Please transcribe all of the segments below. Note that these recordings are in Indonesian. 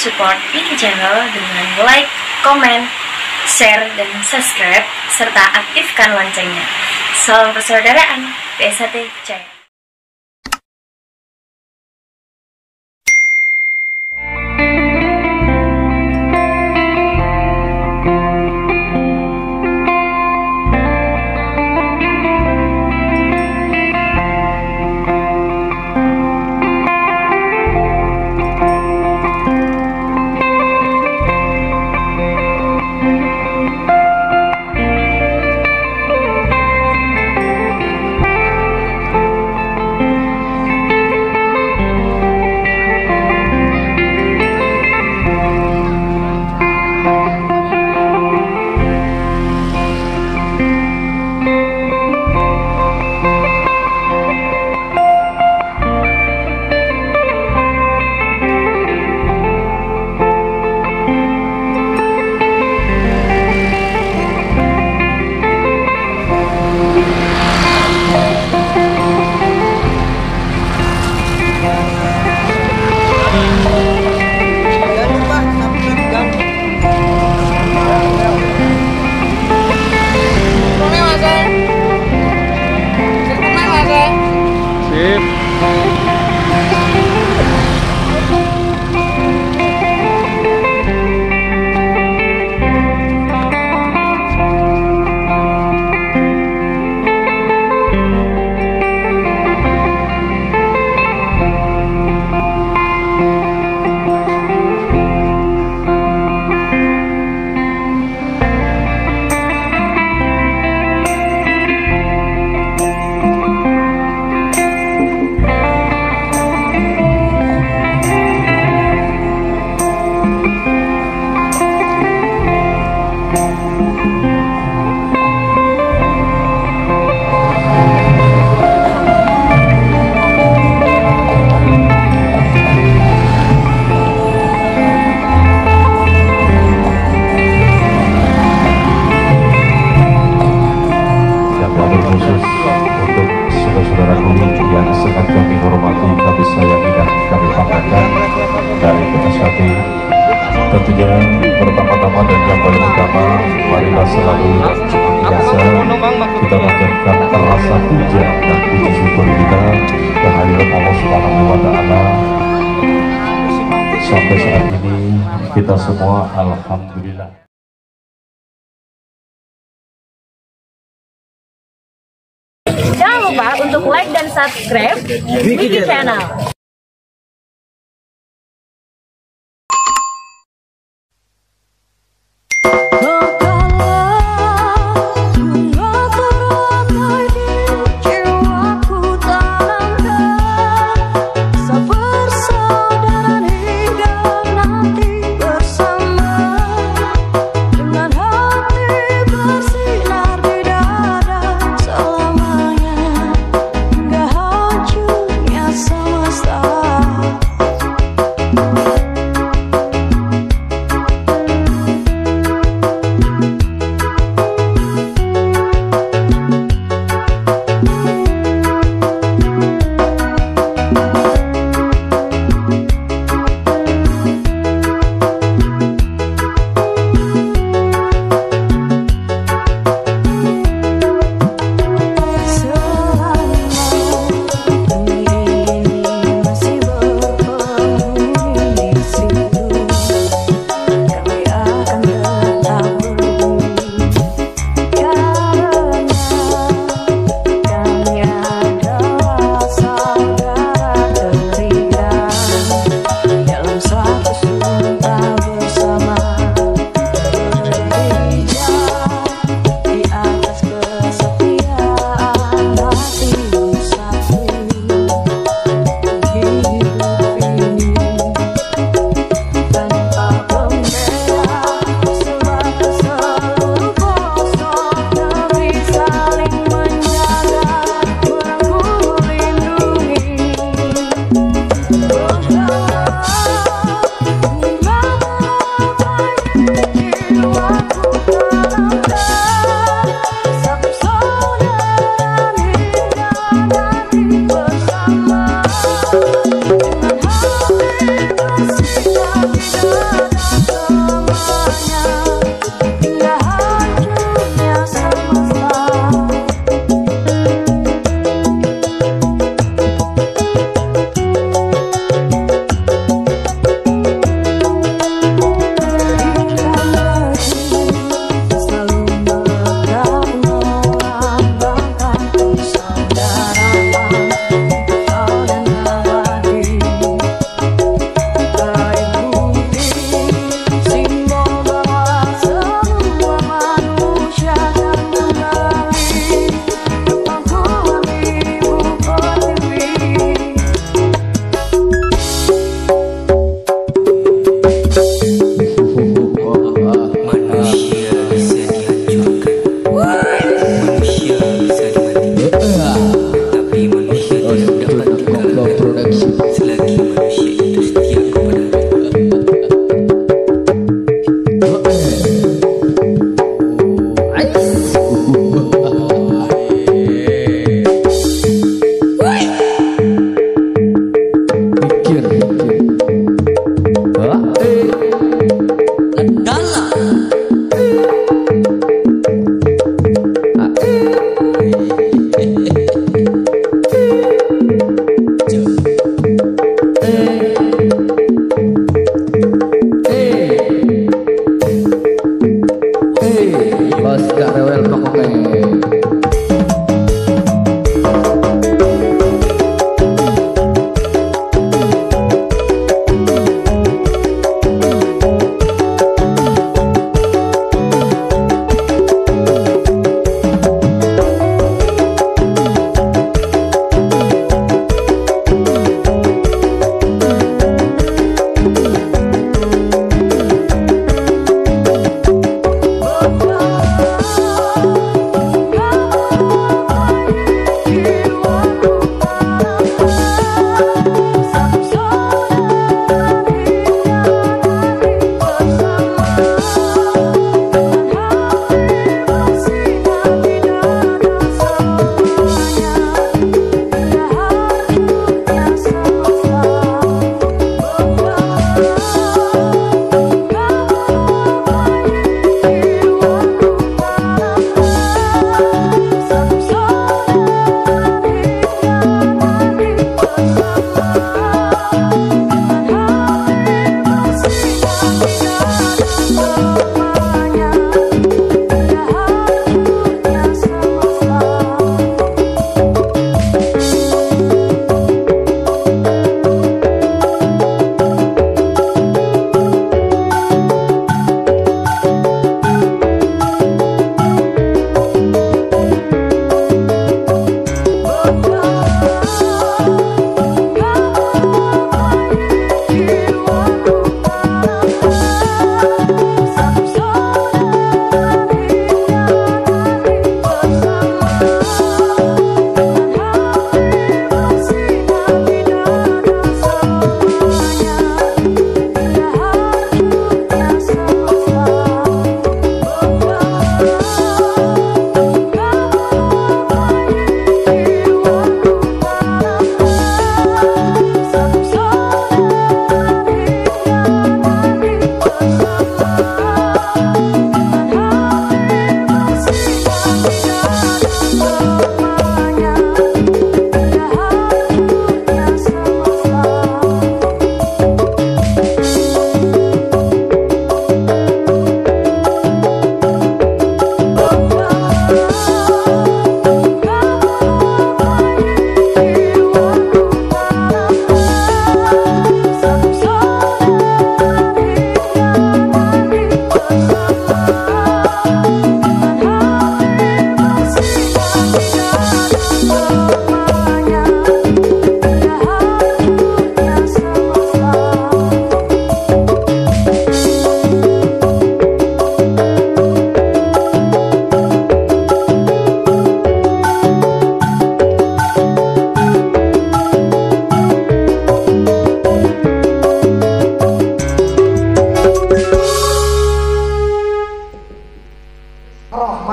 support Wiki Channel dengan like, komen, share, dan subscribe, serta aktifkan loncengnya. Salam persaudaraan, PSAT Jaya. Tentunya pertama-tama dan yang paling utama, marilah selalu biasa kita panjatkan rasa puja dan puji syukur kita kehadirat Allah Subhanahu wa Ta'ala. Sampai saat ini kita semua alhamdulillah. Jangan lupa untuk like dan subscribe Wiki Channel. Semesta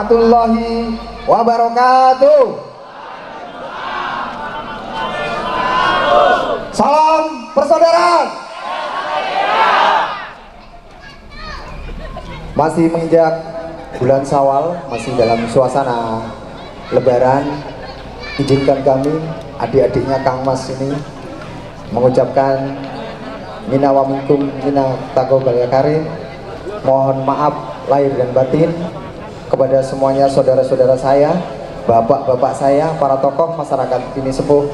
warahmatullahi wabarakatuh. Salam persaudaraan. Masih menginjak bulan Syawal, masih dalam suasana Lebaran. Izinkan kami, adik-adiknya Kang Mas ini, mengucapkan minna wa minkum minna taqabbal ya karim. Mohon maaf lahir dan batin kepada semuanya, saudara-saudara saya, bapak-bapak saya, para tokoh masyarakat ini sepuh,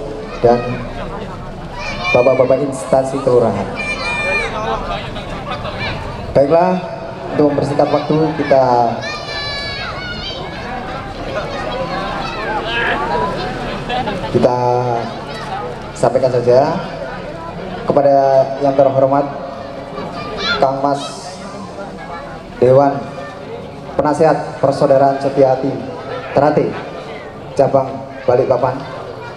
dan bapak-bapak instansi kelurahan. Baiklah, untuk mempersingkat waktu kita sampaikan saja kepada yang terhormat Kang Mas Dewan Penasehat Persaudaraan Setiahati Ternate Cabang Balikpapan,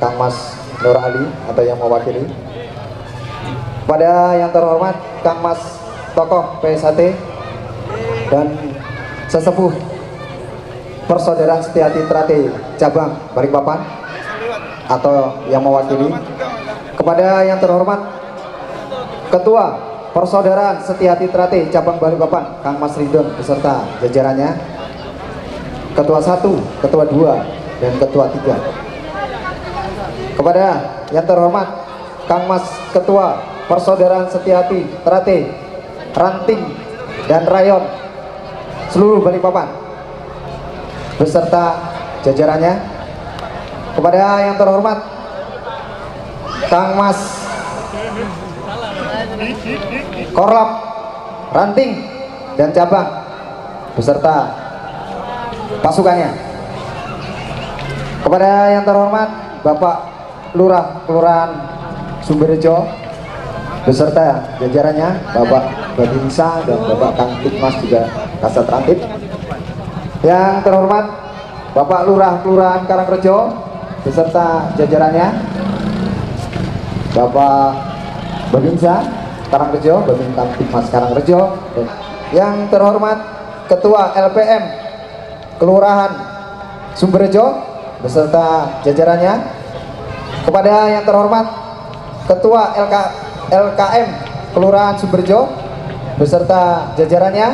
Kang Mas Nur Ali atau yang mewakili. Pada yang terhormat Kang Mas Tokoh PSHT dan sesepuh Persaudaraan Setiati Trate cabang Balikpapan atau yang mewakili. Kepada yang terhormat Ketua Persaudaraan Setiati Trate cabang Balikpapan Kang Mas Ridon beserta jajarannya, Ketua 1, Ketua 2, dan Ketua 3. Kepada yang terhormat Kang Mas Ketua Persaudaraan Setiati Trate Ranting dan Rayon seluruh Balikpapan beserta jajarannya. Kepada yang terhormat Kang Mas Korlap Ranting dan cabang beserta pasukannya. Kepada yang terhormat Bapak Lurah Kelurahan Sumberjo beserta jajarannya, Bapak Babinsa dan Bapak Kang Tikmas juga Kasat Rantip. Yang terhormat Bapak Lurah Kelurahan Karangrejo beserta jajarannya, Bapak Babinsa Karangrejo, Babin Kang Tikmas Karangrejo. Yang terhormat Ketua LPM Kelurahan Sumberjo beserta jajarannya. Kepada yang terhormat Ketua LKM Kelurahan Sumberjo beserta jajarannya.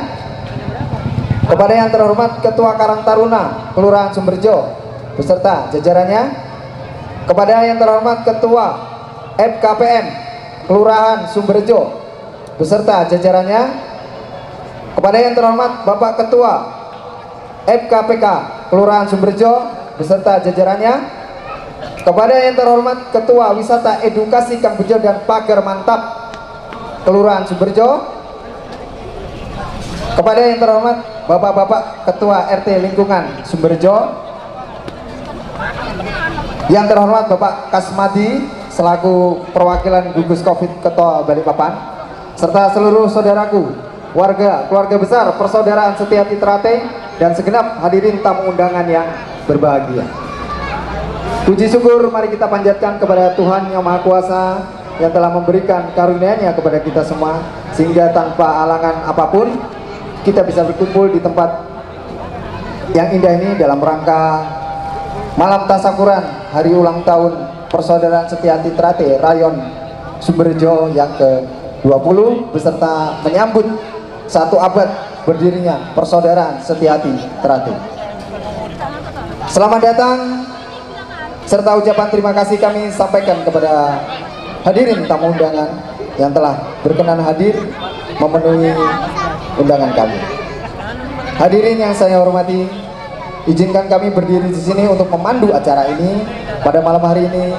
Kepada yang terhormat Ketua Karang Taruna Kelurahan Sumberjo beserta jajarannya. Kepada yang terhormat Ketua FKPM Kelurahan Sumberjo beserta jajarannya. Kepada yang terhormat Bapak Ketua FKPK Kelurahan Sumberjo beserta jajarannya. Kepada yang terhormat Ketua Wisata Edukasi Kang Bejo dan Pagar Mantap Kelurahan Sumberjo. Kepada yang terhormat Bapak-bapak Ketua RT Lingkungan Sumberjo. Yang terhormat Bapak Kasmadi selaku perwakilan gugus Covid Ketua Balikpapan, serta seluruh saudaraku, warga, keluarga besar Persaudaraan Setiati Trate dan segenap hadirin tamu undangan yang berbahagia. Puji syukur mari kita panjatkan kepada Tuhan Yang Maha Kuasa yang telah memberikan karunia-Nya kepada kita semua, sehingga tanpa alangan apapun kita bisa berkumpul di tempat yang indah ini dalam rangka malam tasyakuran hari ulang tahun Persaudaraan Setiati Trate Rayon Sumberjo yang ke-20 beserta menyambut 1 abad berdirinya Persaudaraan Setiati Trate. Selamat datang serta ucapan terima kasih kami sampaikan kepada hadirin tamu undangan yang telah berkenan hadir memenuhi undangan kami. Hadirin yang saya hormati, izinkan kami berdiri di sini untuk memandu acara ini pada malam hari ini.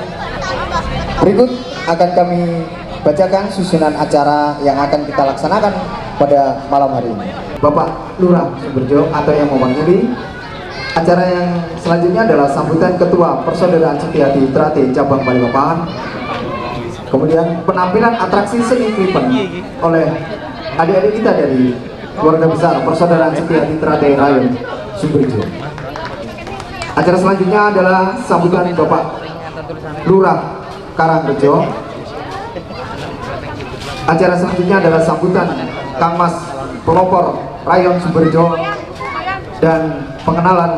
Berikut akan kami bacakan susunan acara yang akan kita laksanakan pada malam hari ini. Bapak Lurah Sumberjo atau yang mewakili. Acara yang selanjutnya adalah sambutan Ketua Persaudaraan Setiati Trate cabang Balikpapan. Kemudian penampilan atraksi seni Klipen oleh adik-adik kita dari keluarga besar Persaudaraan Setiati Trate Rayon Sumberjo. Acara selanjutnya adalah sambutan Bapak Lurah Karangrejo. Acara selanjutnya adalah sambutan Kang Mas Pelopor Rayon Sumberjo dan pengenalan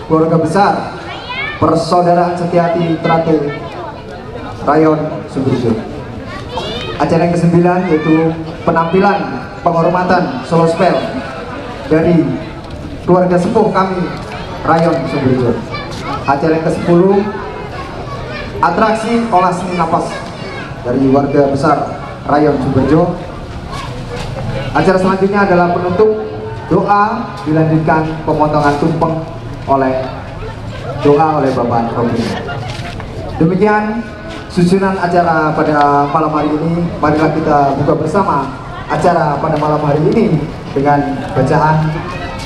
keluarga besar Persaudaraan Setiati Trate Rayon Sumberjo. Acara yang ke-9 yaitu penampilan penghormatan solo spell dari keluarga sepuh kami Rayon Sumberjo. Acara yang ke-10 atraksi olah seni napas dari warga besar Rayon Sumberjo. Acara selanjutnya adalah penutup doa dilanjutkan pemotongan tumpeng oleh doa oleh Bapak Robin. Demikian susunan acara pada malam hari ini. Marilah kita buka bersama acara pada malam hari ini dengan bacaan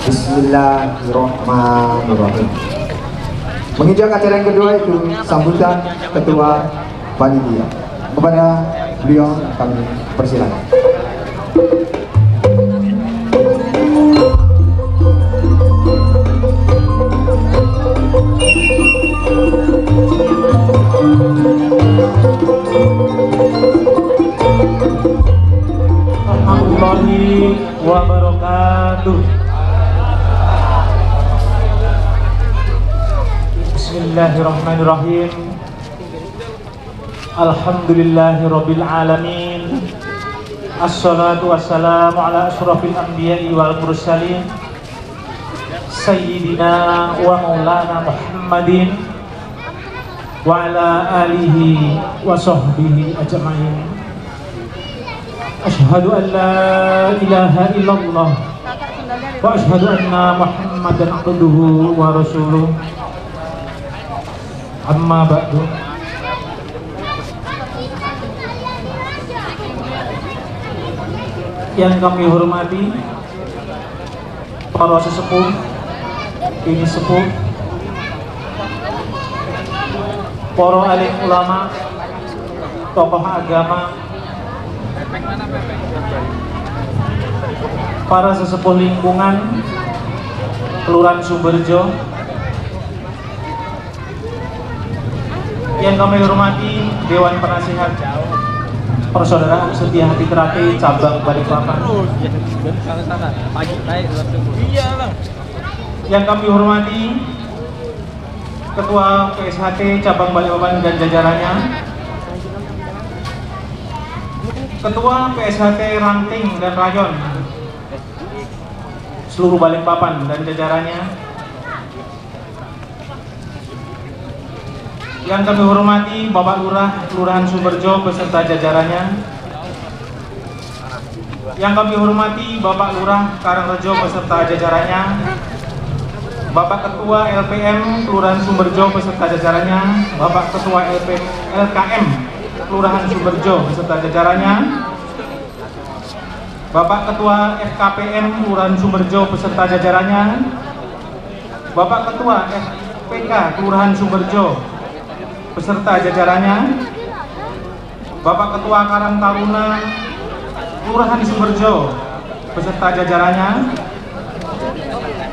Bismillahirrahmanirrahim. Menginjak acara yang kedua itu sambutan Ketua Panitia. Kepada beliau kami persilakan. Warahmatullahi wabarakatuh. wabarakatuh. Bismillahirrahmanirrahim. Alhamdulillahirabbil alamin. Assalatu wassalamu ala asyrafil anbiya'i wal mursalin Sayyidina wa maulana Muhammadin wa ala alihi wa sahbihi ajma'in. Asyhadu an la ilaha illallah wa asyhadu anna Muhammadan abduhu wa rasuluh. Amma ba'du. Yang kami hormati para sesepuh, ini sepuh, para alim ulama, tokoh agama, para sesepuh lingkungan Kelurahan Sumberjo, yang kami hormati Dewan Penasihat Persaudaraan Setia Hati Terate Cabang Balikpapan, yang kami hormati Ketua PSHT Cabang Balikpapan dan jajarannya, Ketua PSHT Ranting dan Rayon seluruh Balikpapan dan jajarannya, yang kami hormati Bapak Lurah Kelurahan Sumberjo beserta jajarannya, yang kami hormati Bapak Lurah Karangrejo beserta jajarannya, Bapak Ketua LPM Kelurahan Sumberjo beserta jajarannya, Bapak Ketua LKM Kelurahan Sumberjo beserta jajarannya, Bapak Ketua FKPM Kelurahan Sumberjo beserta jajarannya, Bapak Ketua FPK Kelurahan Sumberjo beserta jajarannya, Bapak Ketua Karang Taruna Kelurahan Sumberjo beserta jajarannya,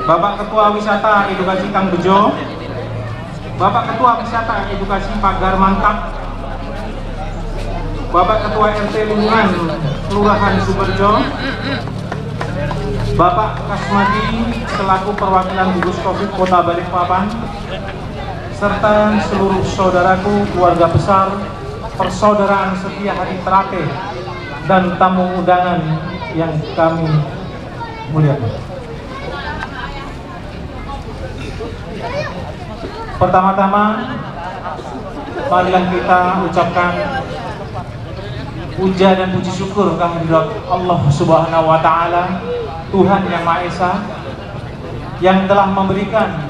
Bapak Ketua Wisata Edukasi Kang Bejo, Bapak Ketua Wisata Edukasi Pagar Mantap, Bapak Ketua RT Lingkungan Kelurahan Sumberjo, Bapak Kasmadi selaku perwakilan gugus Covid Kota Balikpapan, serta seluruh saudaraku keluarga besar Persaudaraan Setia Hati Terate dan tamu undangan yang kami muliakan. Pertama-tama marilah kita ucapkan puja dan puji syukur kehadirat Allah Subhanahu wa taala, Tuhan yang Maha Esa, yang telah memberikan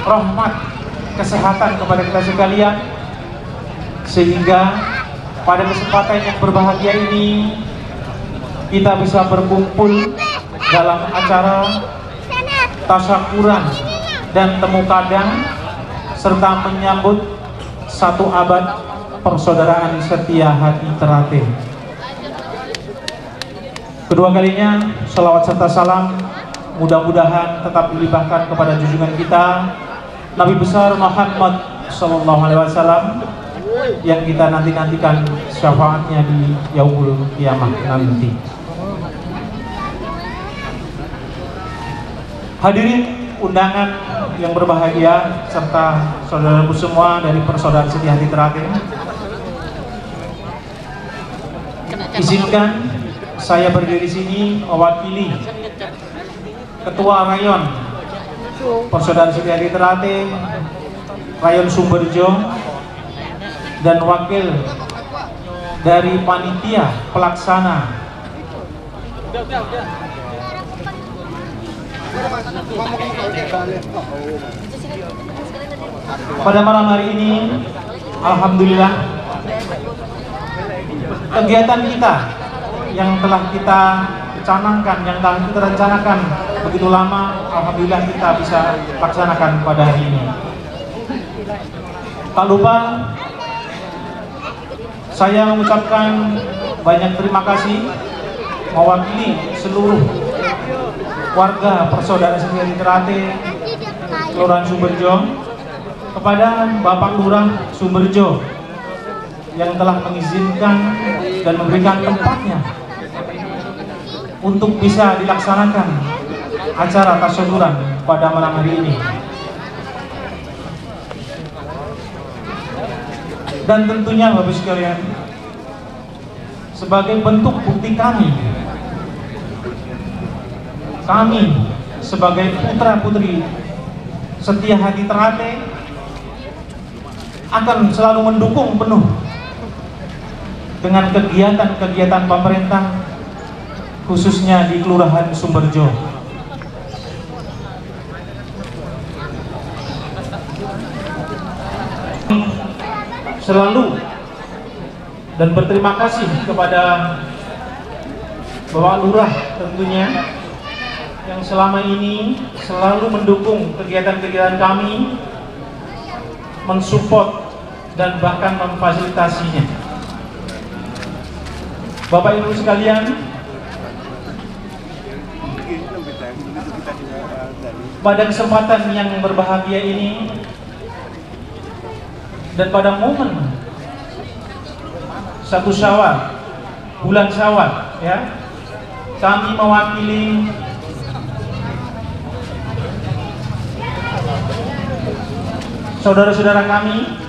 rahmat kesehatan kepada kita sekalian, sehingga pada kesempatan yang berbahagia ini kita bisa berkumpul dalam acara tasyakuran dan temu kadang serta menyambut 1 abad Persaudaraan Setia Hati Terate. Kedua kalinya sholawat serta salam mudah-mudahan tetap dilimpahkan kepada junjungan kita Nabi besar Muhammad SAW, yang kita nantikan syafaatnya di yaumul kiamah nanti. Hadirin undangan yang berbahagia serta saudaraku semua dari Persaudaraan Setia Hati Terate, izinkan saya berdiri di sini mewakili Ketua Rayon Persaudaraan Setia Hati Terate Rayon Sumberjo dan wakil dari panitia pelaksana pada malam hari ini. Alhamdulillah, kegiatan kita yang telah kita canangkan, yang telah kita rencanakan begitu lama, alhamdulillah kita bisa laksanakan pada hari ini. Tak lupa saya mengucapkan banyak terima kasih mewakili seluruh warga Persaudaraan Setia Hati Terate Kelurahan Sumberjo kepada Bapak Lurah Sumberjo yang telah mengizinkan dan memberikan tempatnya untuk bisa dilaksanakan acara tasyukuran pada malam hari ini. Dan tentunya Bapak sekalian, sebagai bentuk bukti kami sebagai putra-putri setia hati Ternate akan selalu mendukung penuh dengan kegiatan-kegiatan pemerintah, khususnya di Kelurahan Sumberjo. Selalu dan berterima kasih kepada Bapak Lurah tentunya yang selama ini selalu mendukung kegiatan-kegiatan kami, mensupport dan bahkan memfasilitasinya. Bapak Ibu sekalian, pada kesempatan yang berbahagia ini dan pada momen 1 Syawal, bulan Syawal, ya, kami mewakili saudara-saudara kami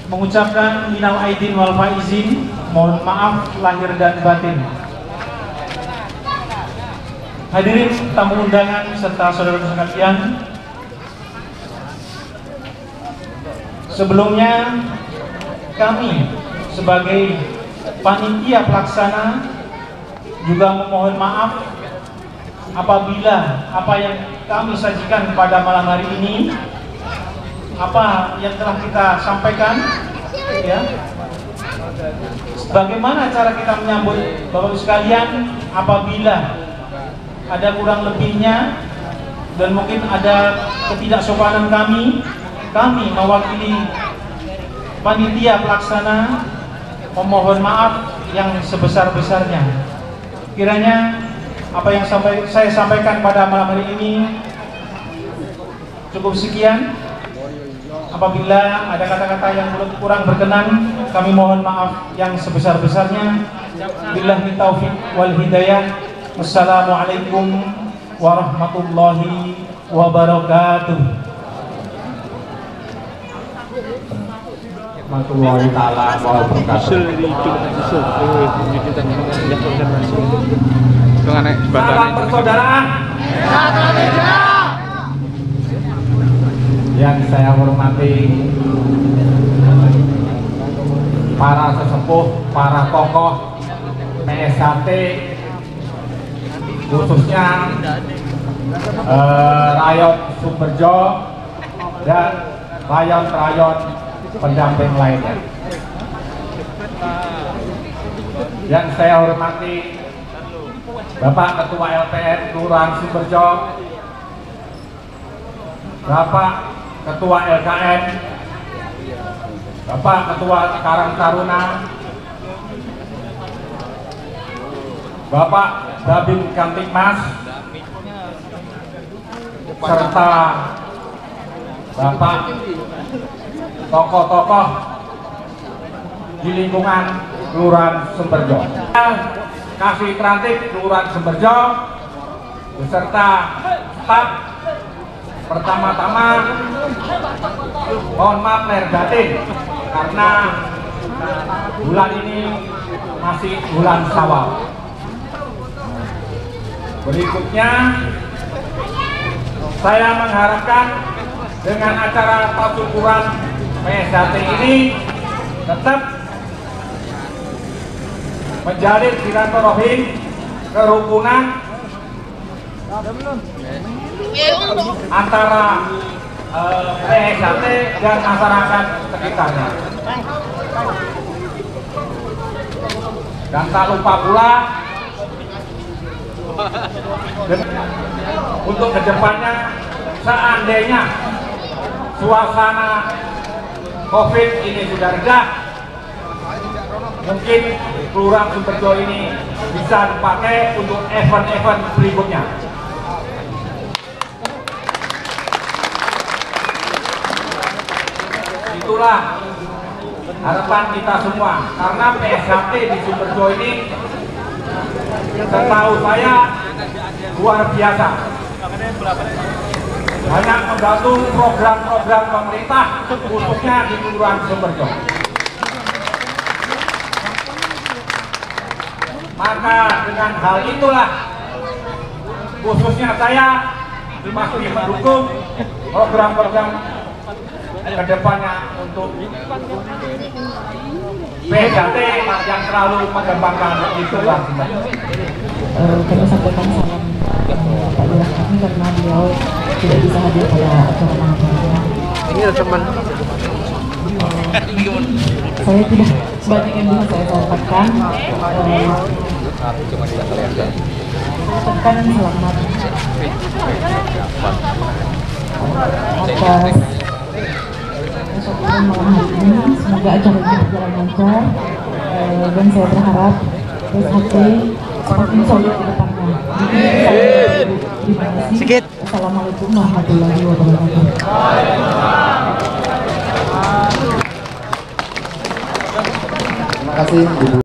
mengucapkan minal aidin wal faizin, mohon maaf lahir dan batin. Hadirin tamu undangan serta saudara-saudara sekalian, sebelumnya kami sebagai panitia pelaksana juga memohon maaf apabila apa yang kami sajikan pada malam hari ini, apa yang telah kita sampaikan, ya, bagaimana cara kita menyambut Bapak sekalian, apabila ada kurang lebihnya dan mungkin ada ketidaksopanan kami mewakili panitia pelaksana memohon maaf yang sebesar-besarnya. Kiranya apa yang saya sampaikan pada malam hari ini cukup sekian. Apabila ada kata-kata yang kurang berkenan, kami mohon maaf yang sebesar-besarnya. Billahi taufiq wal hidayah. Wassalamualaikum warahmatullahi wabarakatuh. Warahmatullahi taala wabarakatuh. Salam persaudaraan. Yang saya hormati para sesepuh, para tokoh PSHT, khususnya rayon Sumberjo dan rayon-rayon pendamping lainnya. Yang saya hormati Bapak Ketua LPN Kelurahan Sumberjo, Bapak Ketua LKN, Bapak Ketua Karang Taruna, Bapak Babin Kamtipmas, serta Bapak tokoh-tokoh di lingkungan Kelurahan Sumberjo. Kasih Trantik Kelurahan Sumberjo beserta staf, pertama-tama mohon maaf lahir batin karena bulan ini masih bulan Syawal. Berikutnya saya mengharapkan dengan acara tasyukuran PSHT ini tetap menjalin silaturahim, kerukunan antara PSHT dan masyarakat sekitarnya. Dan tak lupa pula untuk kedepannya, seandainya suasana COVID ini sudah reda, mungkin Kelurahan Sumberjo ini bisa dipakai untuk event-event berikutnya. Itulah harapan kita semua, karena PSHT di Sumberjo ini setahu saya luar biasa. Banyak membantu program-program pemerintah khususnya di Kelurahan Sumberjo. Maka dengan hal itulah khususnya saya masih mendukung program-program kedepannya untuk PJT yang selalu mengembangkan itu. Kami sampaikan salam Pak Lurah kami karena beliau tidak bisa hadir pada acara malam hari. Ini teman. Saya tidak banyak yang bisa saya sampaikan. Sampaikan selamat atas kesempatan malam hari ini. Semoga acaranya berjalan lancar dan saya berharap SHT semakin solid ke depannya. Terima kasih. Assalamualaikum warahmatullahi wabarakatuh. Terima kasih Ibu.